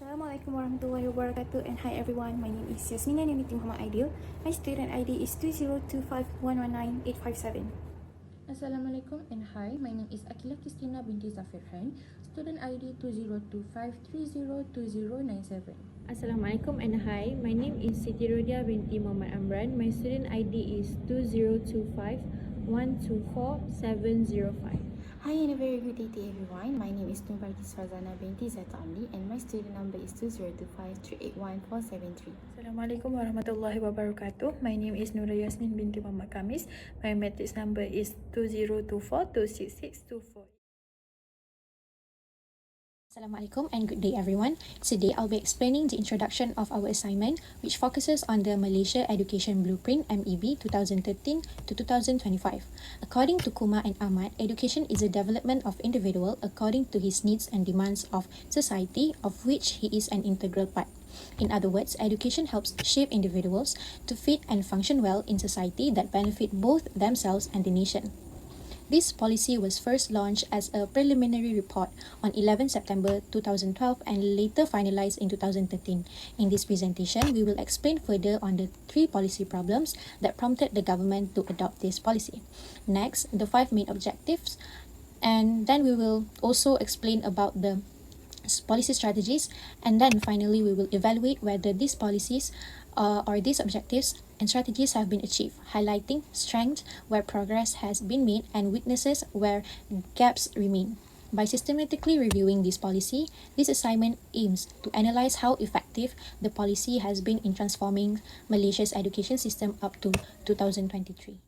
Assalamualaikum warahmatullahi wabarakatuh, and hi everyone, my name is Yasmina Nimitim Muhammad Aidil. My student ID is 2025119857. Assalamualaikum and hi, my name is Akila Kristina binti Zafir Khan, student ID 2025302097. Assalamualaikum and hi, my name is Siti Rodia binti Muhammad Amran. My student ID is 2025124705. Hi and a very good day to everyone. My name is Nurbatis Fazana binti Zata Amli and my student number is 2025381473. Assalamualaikum warahmatullahi wabarakatuh. My name is Nura Yasmin binti Muhammad Kamis. My matrix number is 2024266248. Assalamualaikum and good day everyone. Today I'll be explaining the introduction of our assignment which focuses on the Malaysia Education Blueprint MEB 2013 to 2025. According to Kumar and Ahmad, education is a development of individual according to his needs and demands of society, of which he is an integral part. In other words, education helps shape individuals to fit and function well in society that benefit both themselves and the nation. This policy was first launched as a preliminary report on 11 September 2012 and later finalized in 2013. In this presentation, we will explain further on the 3 policy problems that prompted the government to adopt this policy. Next, the 5 main objectives, and then we will also explain about the policy strategies, and then finally we will evaluate whether these policies or these objectives and strategies have been achieved, highlighting strengths where progress has been made and weaknesses where gaps remain. By systematically reviewing this policy, this assignment aims to analyze how effective the policy has been in transforming Malaysia's education system up to 2023.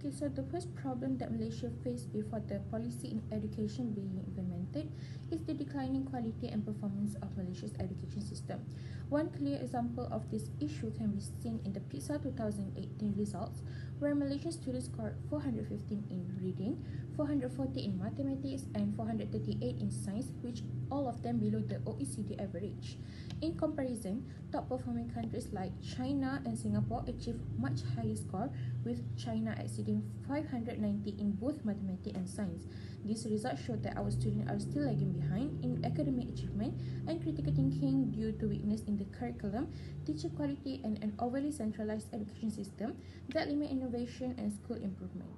Okay, so the first problem that Malaysia faced before the policy in education being implemented is the declining quality and performance of Malaysia's education system. One clear example of this issue can be seen in the PISA 2018 results, where Malaysian students scored 415 in reading, 440 in mathematics, and 438 in science, which all of them below the OECD average. In comparison, top-performing countries like China and Singapore achieved much higher score, with China exceeding 590 in both mathematics and science. These results show that our students are still lagging behind in academic achievement and critical thinking due to weakness in the curriculum, teacher quality, and an overly centralized education system that limit innovation and school improvement.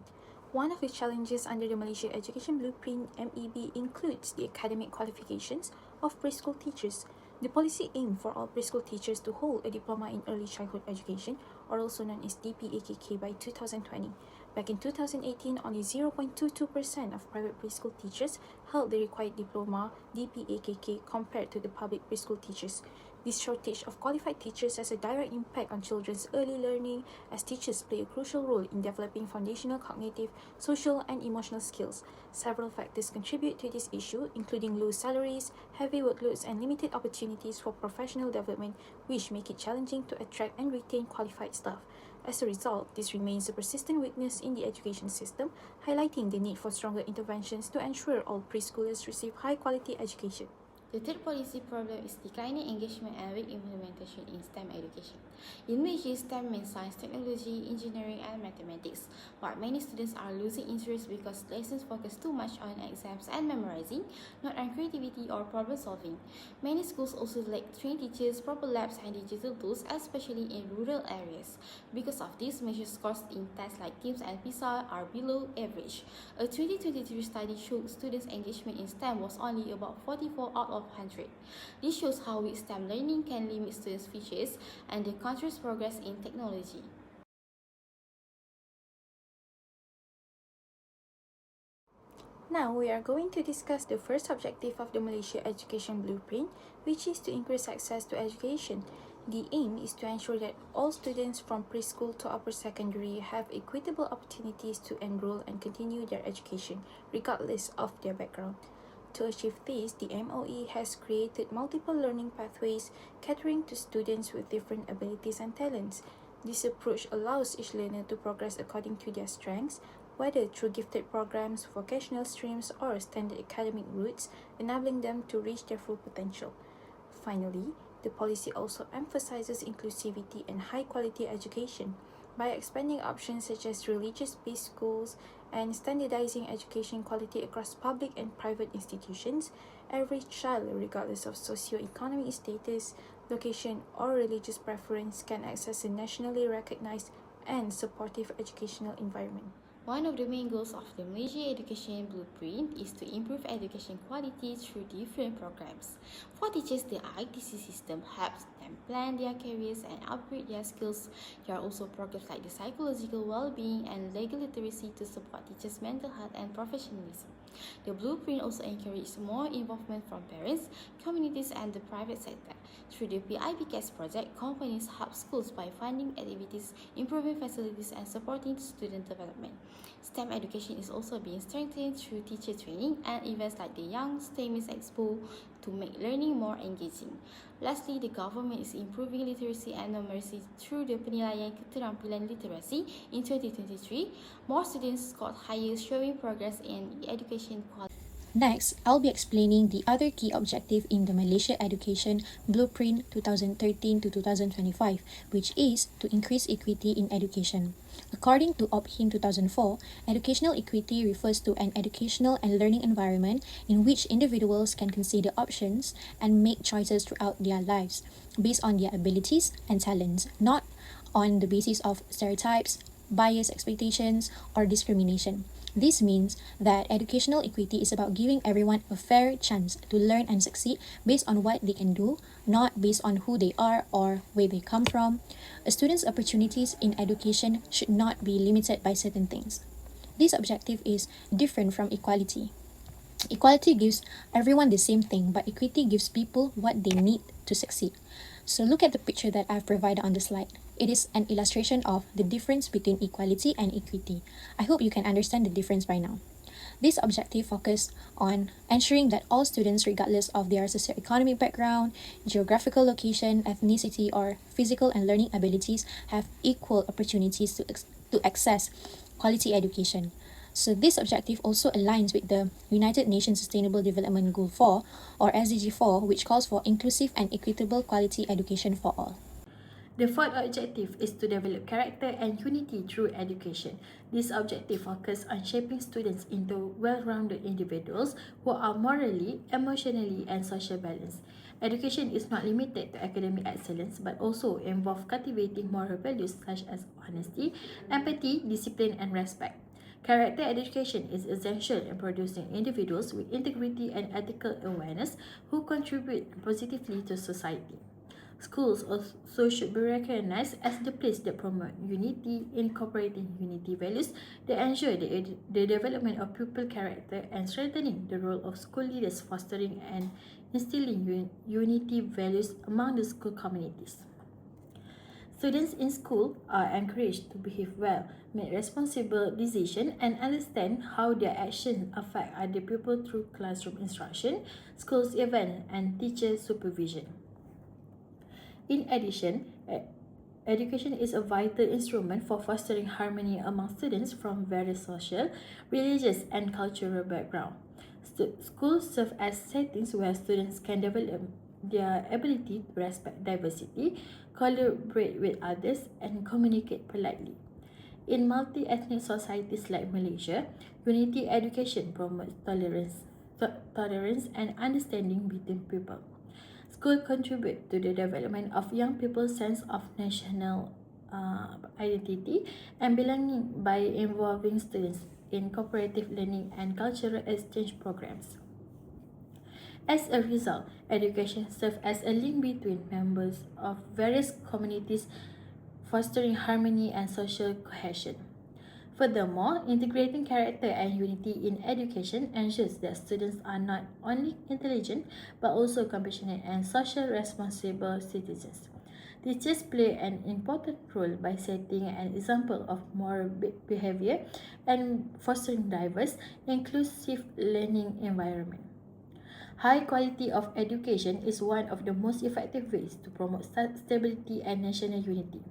One of the challenges under the Malaysia Education Blueprint MEB includes the academic qualifications of preschool teachers. The policy aimed for all preschool teachers to hold a diploma in early childhood education, or also known as DPAKK, by 2020. Back in 2018, only 0.22% of private preschool teachers held the required diploma DPAKK compared to the public preschool teachers. This shortage of qualified teachers has a direct impact on children's early learning, as teachers play a crucial role in developing foundational cognitive, social, and emotional skills. Several factors contribute to this issue, including low salaries, heavy workloads, and limited opportunities for professional development, which make it challenging to attract and retain qualified staff. As a result, this remains a persistent weakness in the education system, highlighting the need for stronger interventions to ensure all preschoolers receive high-quality education. The third policy problem is declining engagement and weak implementation in STEM education. In Malaysia, STEM means science, technology, engineering, and mathematics, but many students are losing interest because lessons focus too much on exams and memorizing, not on creativity or problem solving. Many schools also lack trained teachers, proper labs, and digital tools, especially in rural areas. Because of this, Malaysia's scores in tests like TIMSS and PISA are below average. A 2023 study showed students' engagement in STEM was only about 44 out of 100. This shows how weak STEM learning can limit students' futures and the country's progress in technology. Now, we are going to discuss the first objective of the Malaysia Education Blueprint, which is to increase access to education. The aim is to ensure that all students from preschool to upper secondary have equitable opportunities to enroll and continue their education, regardless of their background. To achieve this, the MOE has created multiple learning pathways catering to students with different abilities and talents. This approach allows each learner to progress according to their strengths, whether through gifted programs, vocational streams, or standard academic routes, enabling them to reach their full potential. Finally, the policy also emphasizes inclusivity and high-quality education. By expanding options such as religious-based schools and standardizing education quality across public and private institutions, every child, regardless of socio-economic status, location, or religious preference, can access a nationally recognized and supportive educational environment. One of the main goals of the Malaysia Education Blueprint is to improve education quality through different programs. For teachers, the ITC system helps them plan their careers and upgrade their skills. There are also programs like the psychological well-being and legal literacy to support teachers' mental health and professionalism. The blueprint also encourages more involvement from parents, communities, and the private sector. Through the PIPCAS project, companies help schools by funding activities, improving facilities, and supporting student development. STEM education is also being strengthened through teacher training and events like the Young STEMist Expo to make learning more engaging. Lastly, the government is improving literacy and numeracy through the Penilaian Keterampilan Literasi in 2023. More students scored higher, showing progress in education quality. Next, I'll be explaining the other key objective in the Malaysia Education Blueprint 2013 to 2025, which is to increase equity in education. According to OPHIN 2004, educational equity refers to an educational and learning environment in which individuals can consider options and make choices throughout their lives based on their abilities and talents, not on the basis of stereotypes, bias expectations, or discrimination. This means that educational equity is about giving everyone a fair chance to learn and succeed based on what they can do, not based on who they are or where they come from. A student's opportunities in education should not be limited by certain things. This objective is different from equality. Equality gives everyone the same thing, but equity gives people what they need to succeed. So look at the picture that I've provided on the slide. It is an illustration of the difference between equality and equity. I hope you can understand the difference by now. This objective focuses on ensuring that all students, regardless of their socioeconomic background, geographical location, ethnicity, or physical and learning abilities, have equal opportunities to access quality education. So this objective also aligns with the United Nations Sustainable Development Goal 4, or SDG 4, which calls for inclusive and equitable quality education for all. The fourth objective is to develop character and unity through education. This objective focuses on shaping students into well-rounded individuals who are morally, emotionally, and socially balanced. Education is not limited to academic excellence but also involves cultivating moral values such as honesty, empathy, discipline, and respect. Character education is essential in producing individuals with integrity and ethical awareness who contribute positively to society. Schools also should be recognized as the place that promote unity, incorporating unity values that ensure the development of pupil character and strengthening the role of school leaders fostering and instilling unity values among the school communities. Students in school are encouraged to behave well, make responsible decisions, and understand how their actions affect other people through classroom instruction, schools events, and teacher supervision. In addition, education is a vital instrument for fostering harmony among students from various social, religious, and cultural backgrounds. Schools serve as settings where students can develop their ability to respect diversity, collaborate with others, and communicate politely. In multi-ethnic societies like Malaysia, unity education promotes tolerance and understanding between people. Schools contribute to the development of young people's sense of national identity and belonging by involving students in cooperative learning and cultural exchange programs. As a result, education serves as a link between members of various communities, fostering harmony and social cohesion. Furthermore, integrating character and unity in education ensures that students are not only intelligent but also compassionate and socially responsible citizens. Teachers play an important role by setting an example of moral behavior and fostering diverse, inclusive learning environment. High quality of education is one of the most effective ways to promote stability and national unity.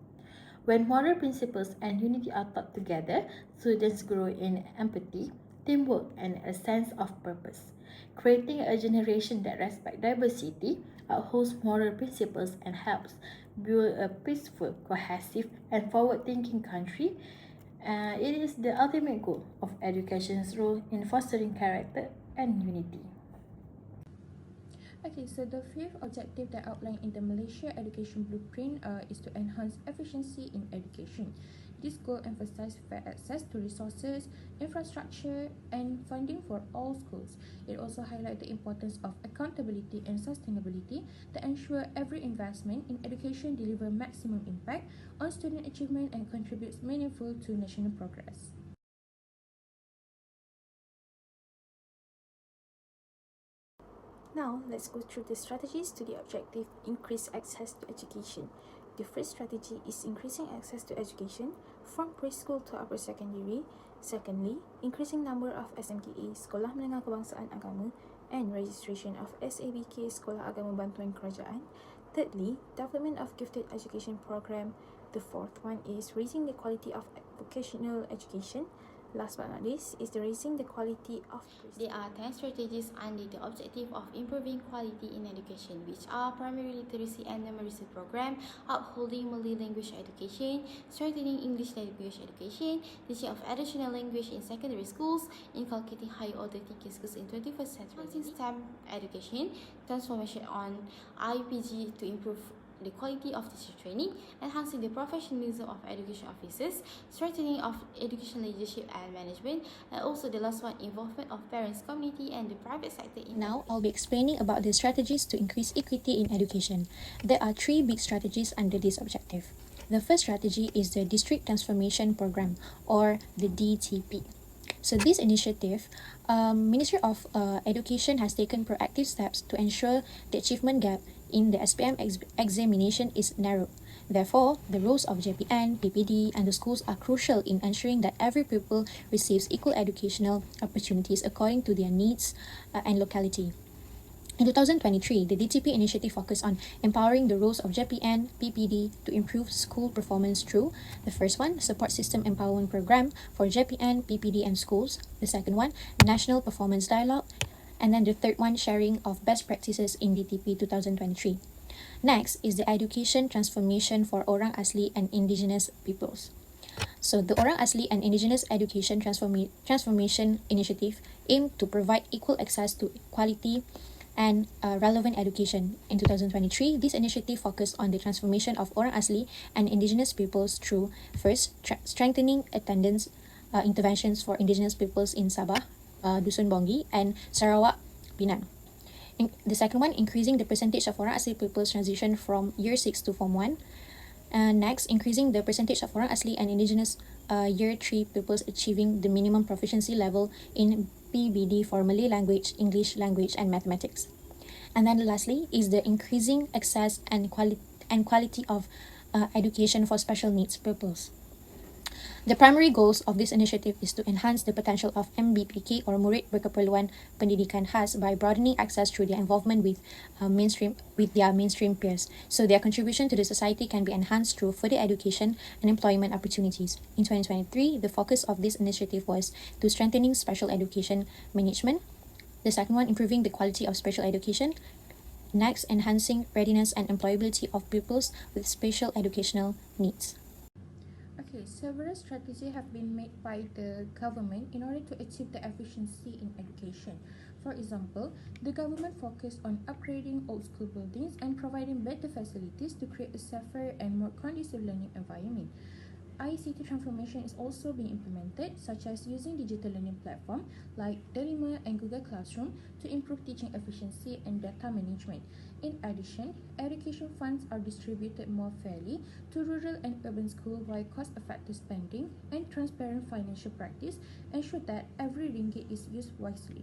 When moral principles and unity are taught together, students grow in empathy, teamwork, and a sense of purpose. Creating a generation that respects diversity, upholds moral principles, and helps build a peaceful, cohesive, and forward-thinking country. It is the ultimate goal of education's role in fostering character and unity. Okay, so the fifth objective that outlined in the Malaysia Education Blueprint is to enhance efficiency in education. This goal emphasizes fair access to resources, infrastructure, and funding for all schools. It also highlights the importance of accountability and sustainability to ensure every investment in education delivers maximum impact on student achievement and contributes meaningful to national progress. Now, let's go through the strategies to the objective increase access to education. The first strategy is increasing access to education from preschool to upper secondary. Secondly, increasing number of SMKA, Sekolah Menengah Kebangsaan Agama, and registration of SABK, Sekolah Agama Bantuan Kerajaan. Thirdly, development of gifted education program. The fourth one is raising the quality of vocational education. Last but not least is the raising the quality of There are 10 strategies under the objective of improving quality in education, which are primary literacy and numeracy program, upholding Malay language education, strengthening English language education, teaching of additional language in secondary schools, inculcating higher order thinking skills in 21st century, STEM education, transformation on IPG to improve the quality of teacher training, enhancing the professionalism of education officers, strengthening of education leadership and management, and also the last one, involvement of parents, community, and the private sector in Now, I'll be explaining about the strategies to increase equity in education. There are three big strategies under this objective. The first strategy is the District Transformation Program, or the DTP. So this initiative, Ministry of Education has taken proactive steps to ensure the achievement gap in the SPM examination is narrowed. Therefore, the roles of JPN, PPD, and the schools are crucial in ensuring that every pupil receives equal educational opportunities according to their needs and locality. In 2023, the DTP initiative focused on empowering the roles of JPN, PPD to improve school performance through the first one, Support System Empowerment Program for JPN, PPD, and schools. The second one, National Performance Dialogue. And then the third one, Sharing of Best Practices in DTP 2023. Next is the Education Transformation for Orang Asli and Indigenous Peoples. So the Orang Asli and Indigenous Education Transformation Initiative aimed to provide equal access to quality and relevant education. In 2023, this initiative focused on the transformation of Orang Asli and Indigenous peoples through first, strengthening attendance interventions for Indigenous peoples in Sabah, Dusun Bongi, and Sarawak, Penang. The second one, increasing the percentage of Orang Asli peoples transition from Year 6 to Form 1. Next, increasing the percentage of Orang Asli and Indigenous Year 3 pupils achieving the minimum proficiency level in PBD for Malay language, English language, and mathematics. And then lastly is the increasing access and quality of education for special needs pupils. The primary goals of this initiative is to enhance the potential of MBPK or Murid Berkeperluan Pendidikan Khas by broadening access through their involvement with their mainstream peers. So their contribution to the society can be enhanced through further education and employment opportunities. In 2023, the focus of this initiative was to strengthening special education management. The second one, improving the quality of special education. Next, enhancing readiness and employability of pupils with special educational needs. Okay, several strategies have been made by the government in order to achieve the efficiency in education. For example, the government focused on upgrading old school buildings and providing better facilities to create a safer and more conducive learning environment. ICT transformation is also being implemented, such as using digital learning platforms like Delima and Google Classroom to improve teaching efficiency and data management. In addition, education funds are distributed more fairly to rural and urban schools while cost-effective spending and transparent financial practice ensure that every ringgit is used wisely.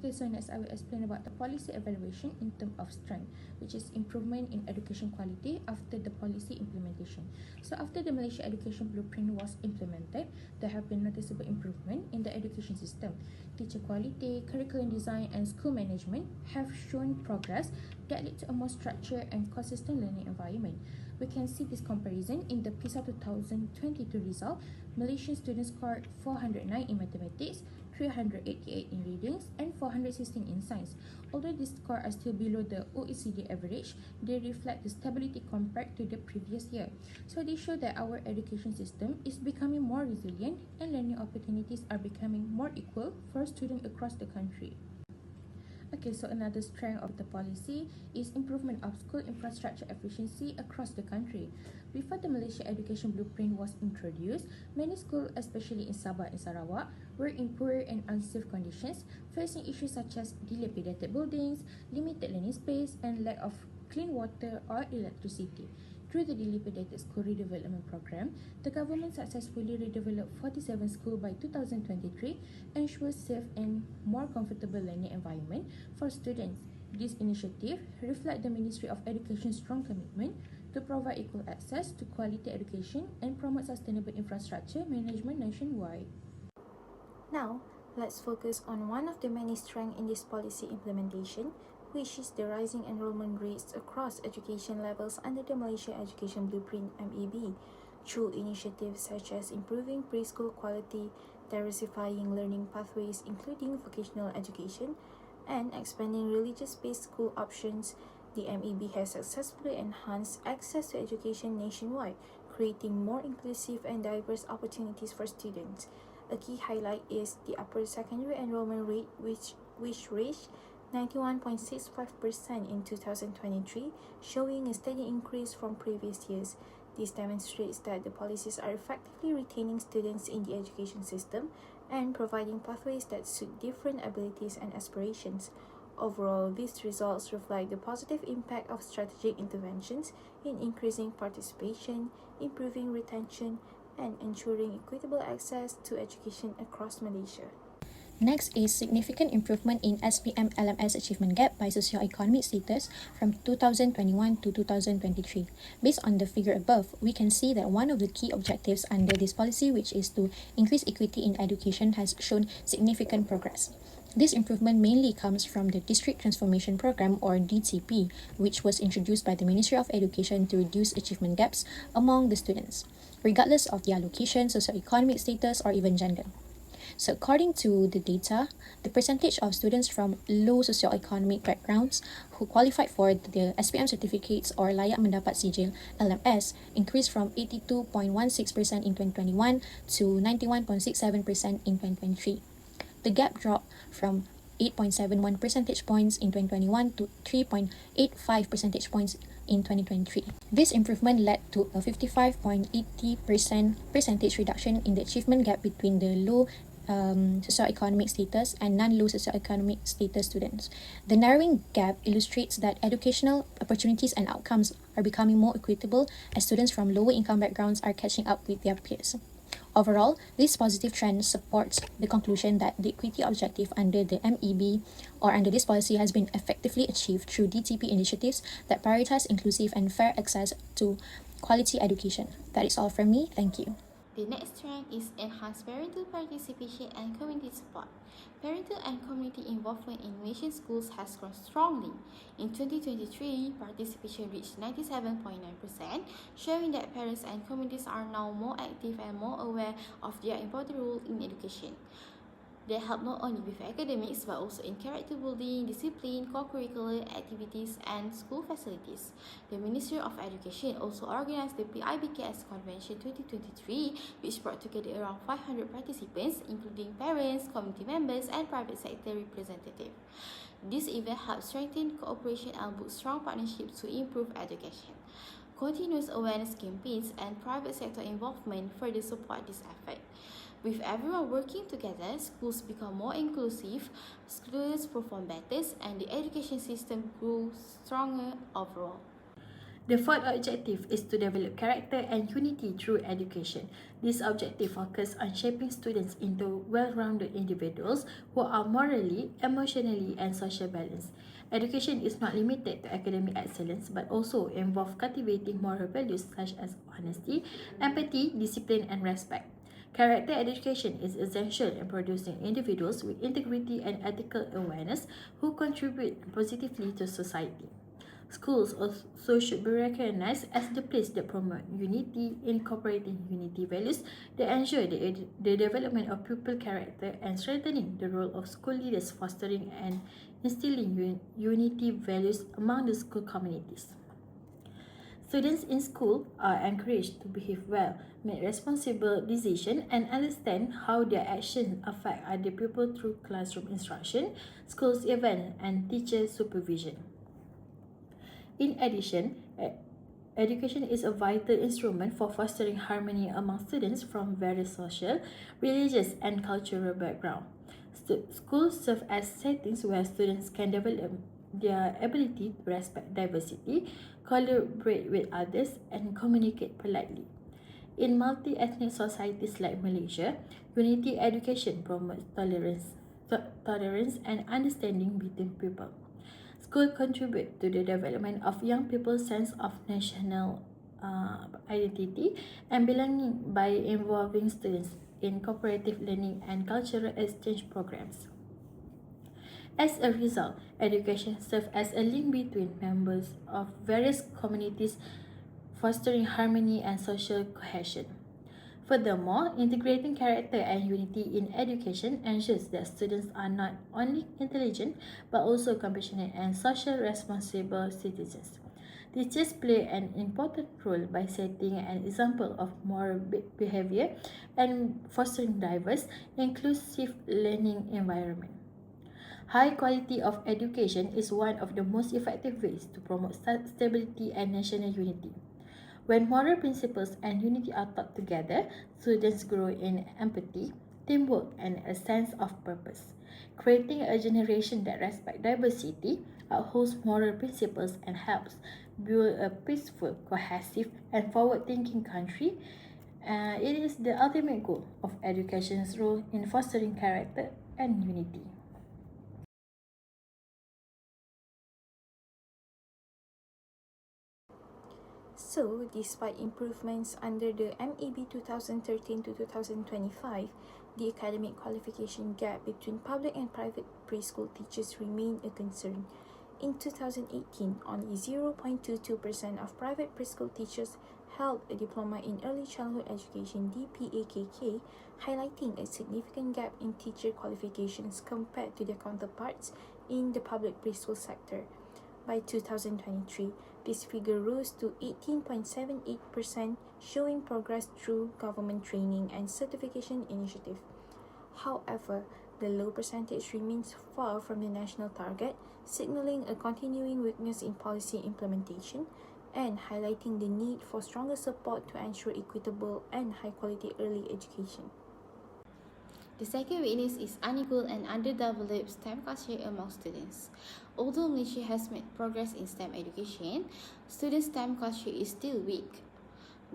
Okay, so next I will explain about the policy evaluation in terms of strength, which is improvement in education quality after the policy implementation. So after the Malaysia Education Blueprint was implemented, there have been noticeable improvement in the education system. Teacher quality, curriculum design and school management have shown progress that lead to a more structured and consistent learning environment. We can see this comparison in the PISA 2022 result. Malaysian students scored 409 in mathematics, 388 in readings, and 416 in science. Although these scores are still below the OECD average, they reflect the stability compared to the previous year. So they show that our education system is becoming more resilient and learning opportunities are becoming more equal for students across the country. Okay, so another strength of the policy is improvement of school infrastructure efficiency across the country. Before the Malaysia Education Blueprint was introduced, many schools, especially in Sabah and Sarawak, were in poor and unsafe conditions, facing issues such as dilapidated buildings, limited learning space, and lack of clean water or electricity. Through the dilapidated school redevelopment program, the government successfully redeveloped 47 schools by 2023, ensures safe and more comfortable learning environment for students. This initiative reflects the Ministry of Education's strong commitment to provide equal access to quality education and promote sustainable infrastructure management nationwide. Now, let's focus on one of the many strengths in this policy implementation, which is the rising enrollment rates across education levels under the Malaysia Education Blueprint (MEB), through initiatives such as improving preschool quality, diversifying learning pathways including vocational education, and expanding religious-based school options. The MEB has successfully enhanced access to education nationwide, creating more inclusive and diverse opportunities for students. A key highlight is the upper secondary enrollment rate, which reached 91.65% in 2023, showing a steady increase from previous years. This demonstrates that the policies are effectively retaining students in the education system and providing pathways that suit different abilities and aspirations. Overall, these results reflect the positive impact of strategic interventions in increasing participation, improving retention, and ensuring equitable access to education across Malaysia. Next is significant improvement in SPM LMS achievement gap by socioeconomic status from 2021 to 2023. Based on the figure above, we can see that one of the key objectives under this policy, which is to increase equity in education, has shown significant progress. This improvement mainly comes from the District Transformation Program or DTP, which was introduced by the Ministry of Education to reduce achievement gaps among the students, regardless of their location, socioeconomic status, or even gender. So according to the data, the percentage of students from low socioeconomic backgrounds who qualified for the SPM certificates or layak mendapat sijil LMS increased from 82.16% in 2021 to 91.67% in 2023. The gap dropped from 8.71 percentage points in 2021 to 3.85 percentage points in 2023. This improvement led to a 55.80% percentage reduction in the achievement gap between the low socioeconomic status and non-low socioeconomic status students. The narrowing gap illustrates that educational opportunities and outcomes are becoming more equitable as students from lower income backgrounds are catching up with their peers. Overall, this positive trend supports the conclusion that the equity objective under the MEB or under this policy has been effectively achieved through DTP initiatives that prioritize inclusive and fair access to quality education. That is all from me. Thank you. The next trend is enhanced parental participation and community support. Parental and community involvement in Malaysian schools has grown strongly. In 2023, participation reached 97.9%, showing that parents and communities are now more active and more aware of their important role in education. They help not only with academics but also in character building, discipline, co-curricular activities, and school facilities. The Ministry of Education also organized the PIBKS Convention 2023, which brought together around 500 participants, including parents, community members, and private sector representatives. This event helped strengthen cooperation and build strong partnerships to improve education. Continuous awareness campaigns and private sector involvement further support this effort. With everyone working together, schools become more inclusive, students perform better, and the education system grows stronger overall. The fourth objective is to develop character and unity through education. This objective focuses on shaping students into well-rounded individuals who are morally, emotionally, and socially balanced. Education is not limited to academic excellence but also involves cultivating moral values such as honesty, empathy, discipline, and respect. Character education is essential in producing individuals with integrity and ethical awareness who contribute positively to society. Schools also should be recognized as the place that promote unity, incorporating unity values that ensure the development of pupil character and strengthening the role of school leaders fostering and instilling unity values among the school communities. Students in school are encouraged to behave well, make responsible decisions, and understand how their actions affect other people through classroom instruction, schools events, and teacher supervision. In addition, education is a vital instrument for fostering harmony among students from various social, religious, and cultural backgrounds. Schools serve as settings where students can develop their ability to respect diversity, collaborate with others, and communicate politely. In multi-ethnic societies like Malaysia, unity education promotes tolerance and understanding between people. Schools contribute to the development of young people's sense of national identity and belonging by involving students in cooperative learning and cultural exchange programs. As a result, education serves as a link between members of various communities, fostering harmony and social cohesion. Furthermore, integrating character and unity in education ensures that students are not only intelligent but also compassionate and socially responsible citizens. Teachers play an important role by setting an example of moral behavior and fostering diverse, inclusive learning environment. High quality of education is one of the most effective ways to promote stability and national unity. When moral principles and unity are taught together, students grow in empathy, teamwork, and a sense of purpose, creating a generation that respects diversity, upholds moral principles, and helps build a peaceful, cohesive, and forward-thinking country. It is the ultimate goal of education's role in fostering character and unity. So, despite improvements under the MEB 2013 to 2025, the academic qualification gap between public and private preschool teachers remain a concern. In 2018, only 0.22% of private preschool teachers held a diploma in early childhood education (DPAKK), highlighting a significant gap in teacher qualifications compared to their counterparts in the public preschool sector. By 2023, this figure rose to 18.78%, showing progress through government training and certification initiative. However, the low percentage remains far from the national target, signaling a continuing weakness in policy implementation and highlighting the need for stronger support to ensure equitable and high-quality early education. The second weakness is unequal and underdeveloped STEM culture among students. Although Malaysia has made progress in STEM education, student STEM culture is still weak.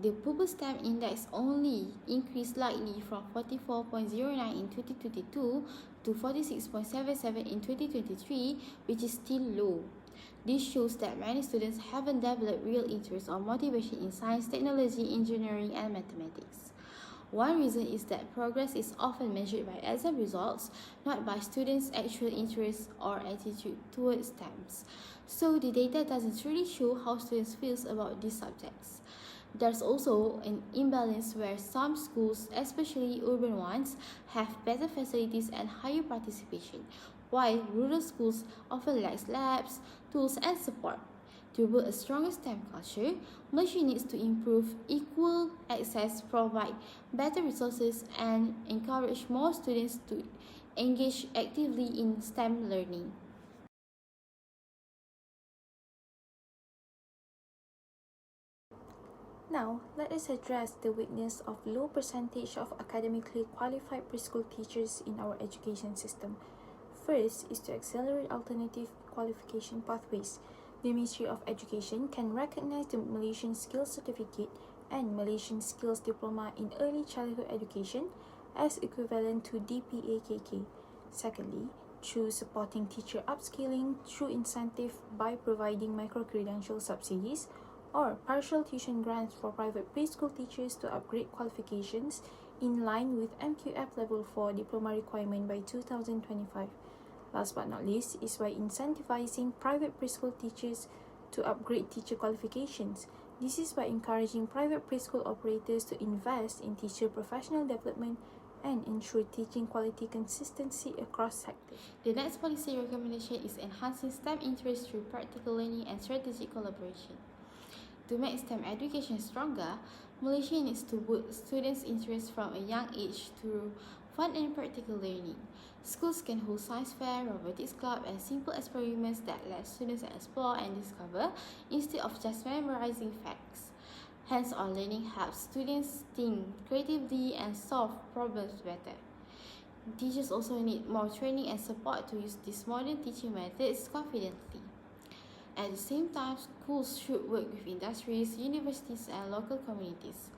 The pupil STEM index only increased slightly from 44.09 in 2022 to 46.77 in 2023, which is still low. This shows that many students haven't developed real interest or motivation in science, technology, engineering, and mathematics. One reason is that progress is often measured by exam results, not by students' actual interest or attitude towards STEMs. So the data doesn't really show how students feel about these subjects. There's also an imbalance where some schools, especially urban ones, have better facilities and higher participation, while rural schools often lack labs, tools, and support. To build a stronger STEM culture, Malaysia needs to improve equal access, provide better resources, and encourage more students to engage actively in STEM learning. Now, let us address the weakness of low percentage of academically qualified preschool teachers in our education system. First is to accelerate alternative qualification pathways. The Ministry of Education can recognize the Malaysian Skills Certificate and Malaysian Skills Diploma in Early Childhood Education as equivalent to DPA-KK. Secondly, through supporting teacher upskilling through incentive by providing micro-credential subsidies or partial tuition grants for private preschool teachers to upgrade qualifications in line with MQF Level 4 diploma requirement by 2025. Last but not least is by incentivizing private preschool teachers to upgrade teacher qualifications. This is by encouraging private preschool operators to invest in teacher professional development and ensure teaching quality consistency across sectors. The next policy recommendation is enhancing STEM interest through practical learning and strategic collaboration. To make STEM education stronger, Malaysia needs to boost students' interest from a young age through fun and practical learning. Schools can hold science fair, robotics club, and simple experiments that let students explore and discover instead of just memorizing facts. Hands-on learning helps students think creatively and solve problems better. Teachers also need more training and support to use these modern teaching methods confidently. At the same time, schools should work with industries, universities, and local communities.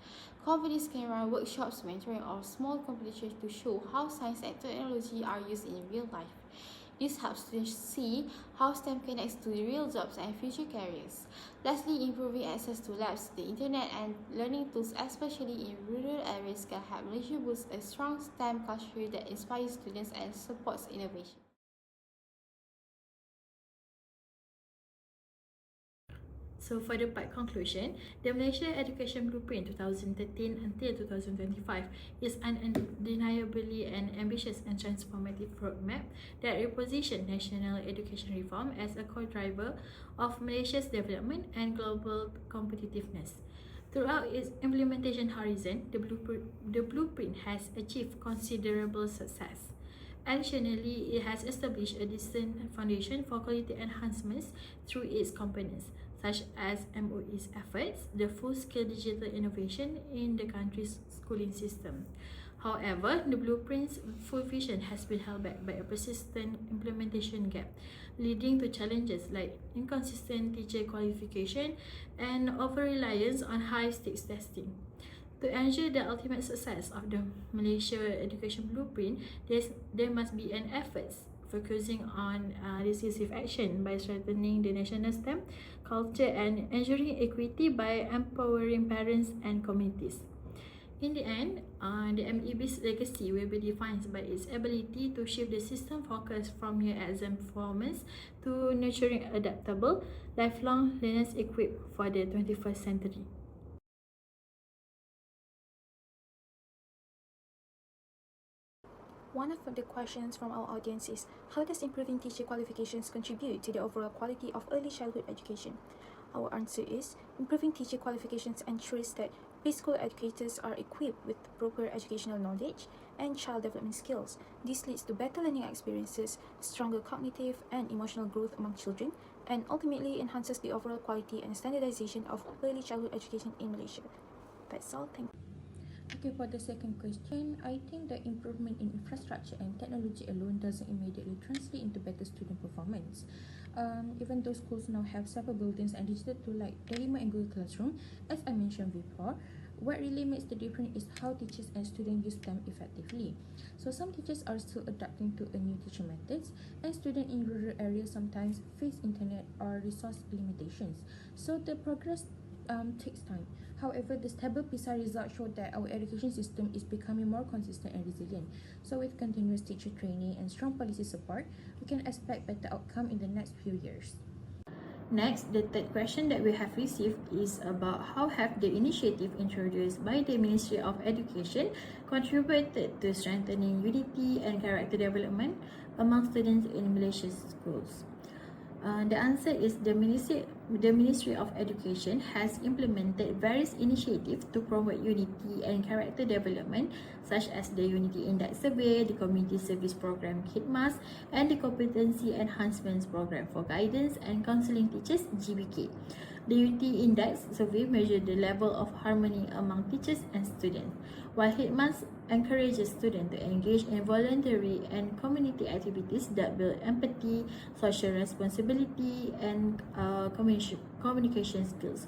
Companies can run workshops, mentoring, or small competitions to show how science and technology are used in real life. This helps students see how STEM connects to real jobs and future careers. Lastly, improving access to labs, the internet, and learning tools, especially in rural areas, can help Malaysia boost a strong STEM culture that inspires students and supports innovation. So for the part conclusion, the Malaysia Education Blueprint 2013 until 2025 is undeniably an ambitious and transformative roadmap that repositions national education reform as a core driver of Malaysia's development and global competitiveness. Throughout its implementation horizon, the blueprint has achieved considerable success. Additionally, it has established a decent foundation for quality enhancements through its components, such as MOE's efforts, the full-scale digital innovation in the country's schooling system. However, the blueprint's full vision has been held back by a persistent implementation gap, leading to challenges like inconsistent teacher qualification and over-reliance on high-stakes testing. To ensure the ultimate success of the Malaysia Education Blueprint, there must be an effort focusing on decisive action by strengthening the national STEM culture and ensuring equity by empowering parents and communities. In the end, the MEB's legacy will be defined by its ability to shift the system focus from mere exam performance to nurturing adaptable, lifelong learners equipped for the 21st century. One of the questions from our audience is, how does improving teacher qualifications contribute to the overall quality of early childhood education? Our answer is, improving teacher qualifications ensures that preschool educators are equipped with proper educational knowledge and child development skills. This leads to better learning experiences, stronger cognitive and emotional growth among children, and ultimately enhances the overall quality and standardization of early childhood education in Malaysia. That's all. Thank you. Okay, for the second question, I think the improvement in infrastructure and technology alone doesn't immediately translate into better student performance. Even though schools now have several buildings and digital tools like Telema and Google Classroom, as I mentioned before, what really makes the difference is how teachers and students use them effectively. So some teachers are still adapting to a new teaching methods, and students in rural areas sometimes face internet or resource limitations. So the progress takes time. However, the stable PISA results show that our education system is becoming more consistent and resilient. So with continuous teacher training and strong policy support, we can expect better outcome in the next few years. Next, the third question that we have received is about how have the initiative introduced by the Ministry of Education contributed to strengthening unity and character development among students in Malaysia's schools. The answer is the the Ministry of Education has implemented various initiatives to promote unity and character development, such as the Unity Index Survey, the Community Service Program KIDMAS, and the Competency Enhancements Program for Guidance and Counseling Teachers GBK. The Unity Index Survey measures the level of harmony among teachers and students, while KIDMAS encourages students to engage in voluntary and community activities that build empathy, social responsibility, and communication skills.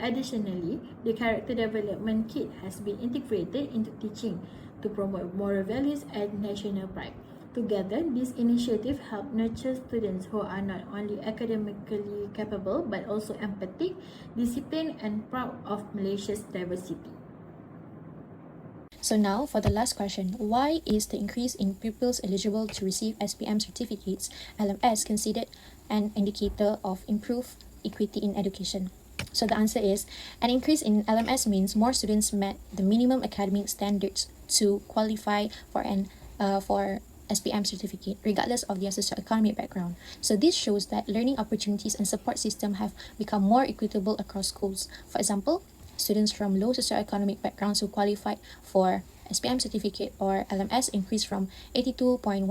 Additionally, the Character Development Kit has been integrated into teaching to promote moral values and national pride. Together, this initiative help nurture students who are not only academically capable but also empathic, disciplined, and proud of Malaysia's diversity. So now for the last question, why is the increase in pupils eligible to receive SPM certificates, LMS, considered an indicator of improved equity in education? So the answer is, an increase in LMS means more students met the minimum academic standards to qualify for for SPM certificate, regardless of their socioeconomic background. So this shows that learning opportunities and support system have become more equitable across schools. For example, students from low socioeconomic backgrounds who qualified for SPM certificate or LMS increased from 82.16%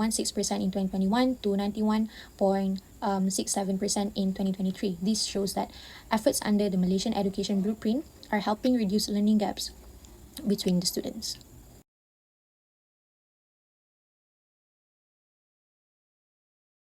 in 2021 to 91.67% in 2023. This shows that efforts under the Malaysian Education Blueprint are helping reduce learning gaps between the students.